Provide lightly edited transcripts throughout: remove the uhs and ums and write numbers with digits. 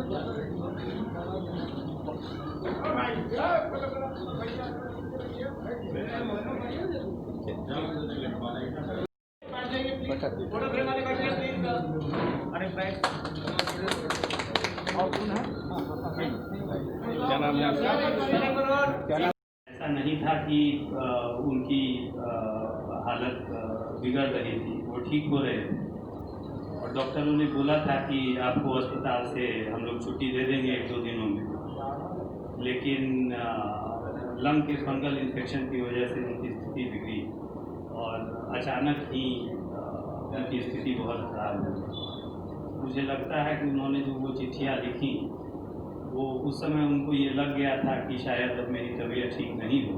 क्या नाम है आपका? ऐसा नहीं था कि उनकी हालत बिगड़ रही थी, वो ठीक हो रहे थे और डॉक्टरों ने बोला था कि आपको अस्पताल से हम लोग छुट्टी दे देंगे 1-2 दिनों में, लेकिन लंग के फंगल इन्फेक्शन की वजह से उनकी स्थिति बिगड़ी और अचानक ही उनकी स्थिति बहुत खराब हो गई। मुझे लगता है कि उन्होंने जो वो चिट्ठियाँ लिखी वो उस समय उनको ये लग गया था कि शायद अब मेरी तबीयत ठीक नहीं हो,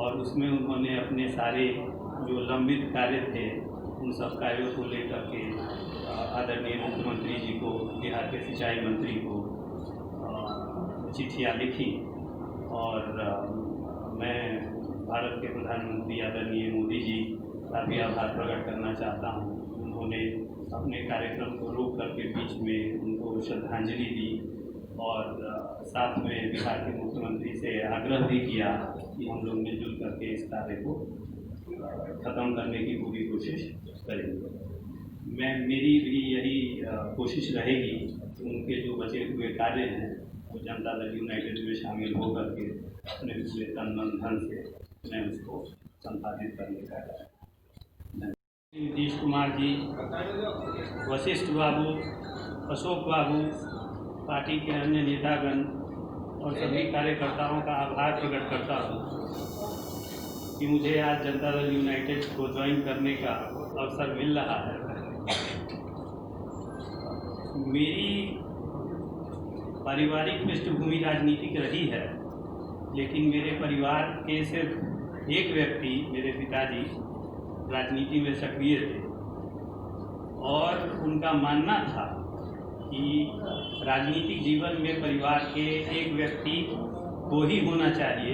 और उसमें उन्होंने अपने सारे जो लंबित कार्य थे उन सब कार्यों को लेकर के आदरणीय मुख्यमंत्री जी को, बिहार के सिंचाई मंत्री को चिट्ठियाँ लिखी। और मैं भारत के प्रधानमंत्री आदरणीय मोदी जी का भी आभार प्रकट करना चाहता हूँ। उन्होंने अपने कार्यक्रम को रोक करके बीच में उनको श्रद्धांजलि दी और साथ में बिहार के मुख्यमंत्री से आग्रह भी किया कि हम लोग मिलजुल करके इस कार्य को ख़त्म करने की पूरी कोशिश करेंगे। मेरी भी यही कोशिश रहेगी कि उनके जो बचे हुए कार्य हैं वो जनता दल यूनाइटेड में शामिल होकर के अपने पूरे तन मन धन से मैं उसको संपादित करने का नीतीश कुमार जी, वशिष्ठ बाबू, अशोक बाबू, पार्टी के अन्य नेतागण और सभी कार्यकर्ताओं का आभार प्रकट करता हूँ कि मुझे आज जनता दल यूनाइटेड को ज्वाइन करने का अवसर मिल रहा है। मेरी पारिवारिक पृष्ठभूमि राजनीतिक रही है, लेकिन मेरे परिवार के सिर्फ एक व्यक्ति, मेरे पिताजी, राजनीति में सक्रिय थे और उनका मानना था कि राजनीतिक जीवन में परिवार के एक व्यक्ति को ही होना चाहिए।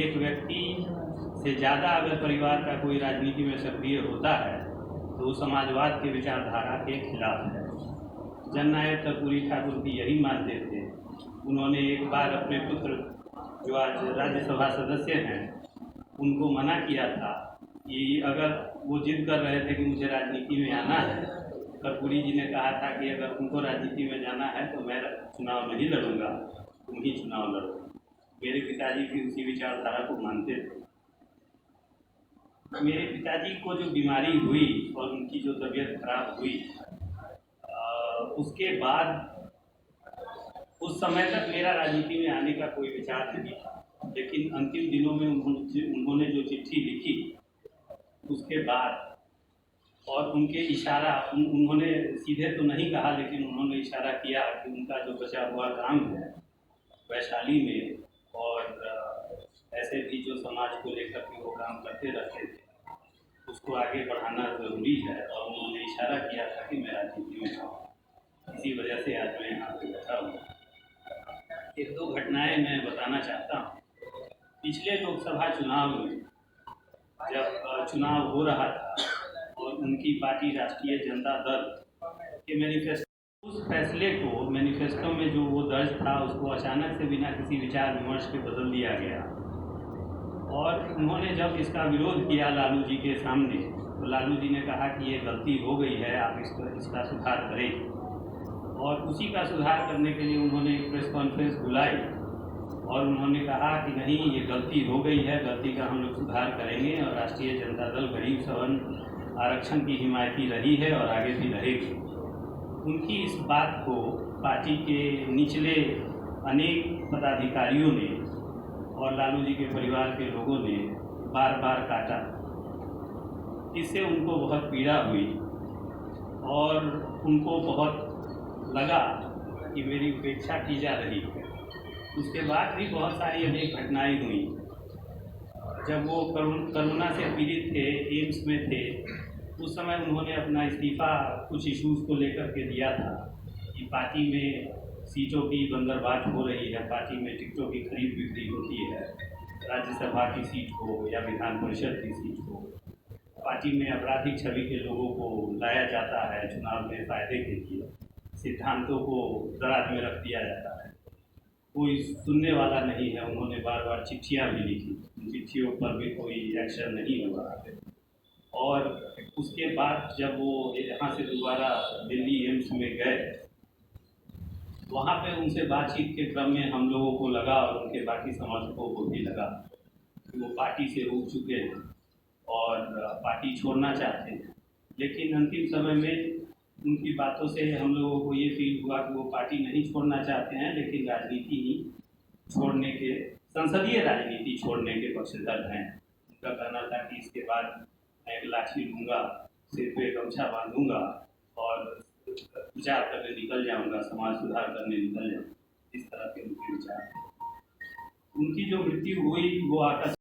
एक व्यक्ति से ज़्यादा अगर परिवार का कोई राजनीति में सक्रिय होता है तो वो समाजवाद के विचारधारा के खिलाफ है। जननायक कर्पूरी ठाकुर भी यही मानते थे। उन्होंने एक बार अपने पुत्र जो आज राज्यसभा सदस्य हैं उनको मना किया था कि अगर वो जिद कर रहे थे कि मुझे राजनीति में आना है, कर्पूरी जी ने कहा था कि अगर तुमको राजनीति में जाना है तो मैं चुनाव नहीं लड़ूंगा, तुम ही चुनाव लड़ो। मेरे पिताजी भी उसी विचारधारा को मानते थे। मेरे पिताजी को जो बीमारी हुई और उनकी जो तबीयत खराब हुई, उसके बाद उस समय तक मेरा राजनीति में आने का कोई विचार नहीं था, लेकिन अंतिम दिनों में उन्होंने जो चिट्ठी लिखी उसके बाद और उनके इशारा, उन्होंने सीधे तो नहीं कहा लेकिन उन्होंने इशारा किया कि उनका जो बचा हुआ काम है वैशाली में और ऐसे भी जो समाज को लेकर के वो काम करते रहते थे उसको आगे बढ़ाना ज़रूरी है, और उन्होंने इशारा किया था कि मैं राजनीति में आऊँ। इसी वजह से आज मैं यहाँ पर बैठा हूँ। 1-2 घटनाएँ मैं बताना चाहता हूँ। पिछले लोकसभा चुनाव में जब चुनाव हो रहा था और उनकी पार्टी राष्ट्रीय जनता दल के मैनिफेस्टो, उस फैसले को मैनिफेस्टो में जो वो दर्ज था उसको अचानक से बिना किसी विचार विमर्श के बदल दिया गया। और उन्होंने जब इसका विरोध किया लालू जी के सामने तो लालू जी ने कहा कि ये गलती हो गई है, आप इसका सुधार करें। और उसी का सुधार करने के लिए उन्होंने एक प्रेस कॉन्फ्रेंस बुलाई और उन्होंने कहा कि नहीं, ये गलती हो गई है, गलती का हम लोग सुधार करेंगे और राष्ट्रीय जनता दल गरीब सवर्ण आरक्षण की हिमायती रही है और आगे भी रहेगी। उनकी इस बात को पार्टी के निचले अनेक पदाधिकारियों ने और लालू जी के परिवार के लोगों ने बार बार काटा। इससे उनको बहुत पीड़ा हुई और उनको बहुत लगा कि मेरी उपेक्षा की जा रही है। उसके बाद भी बहुत सारी अनेक घटनाएं हुई। जब वो कोरोना से पीड़ित थे, एम्स में थे, उस समय उन्होंने अपना इस्तीफ़ा कुछ इश्यूज़ को लेकर के दिया था कि पार्टी में सीटों की बंदरबाट हो रही है, पार्टी में टिकटों की खरीद बिक्री होती है, राज्यसभा की सीट हो या विधान परिषद की सीट हो, पार्टी में आपराधिक छवि के लोगों को लाया जाता है चुनाव में फ़ायदे के लिए। सिद्धांतों को दराज में रख दिया जाता है। कोई सुनने वाला नहीं है। उन्होंने बार बार चिट्ठियाँ भी लिखी, उन चिट्ठियों पर भी कोई एक्शन नहीं हो रहा है। और उसके बाद जब वो यहाँ से दोबारा दिल्ली एम्स में गए, वहाँ पे उनसे बातचीत के क्रम में हम लोगों को लगा और उनके बाकी समर्थकों को भी लगा कि वो पार्टी से उब चुके हैं और पार्टी छोड़ना चाहते हैं। लेकिन अंतिम समय में उनकी बातों से हम लोगों को ये फील हुआ कि वो पार्टी नहीं छोड़ना चाहते हैं, लेकिन राजनीति ही छोड़ने के, संसदीय राजनीति छोड़ने के पक्षधर हैं। उनका कहना था कि इसके बाद मैं एक लाठी लूँगा, सिर पे गमछा बांधूंगा और विचार करने निकल जाऊंगा, समाज सुधार करने निकल जाऊंगा। इस तरह के उनके विचार थे। उनकी जो मृत्यु हुई वो आकस्मिक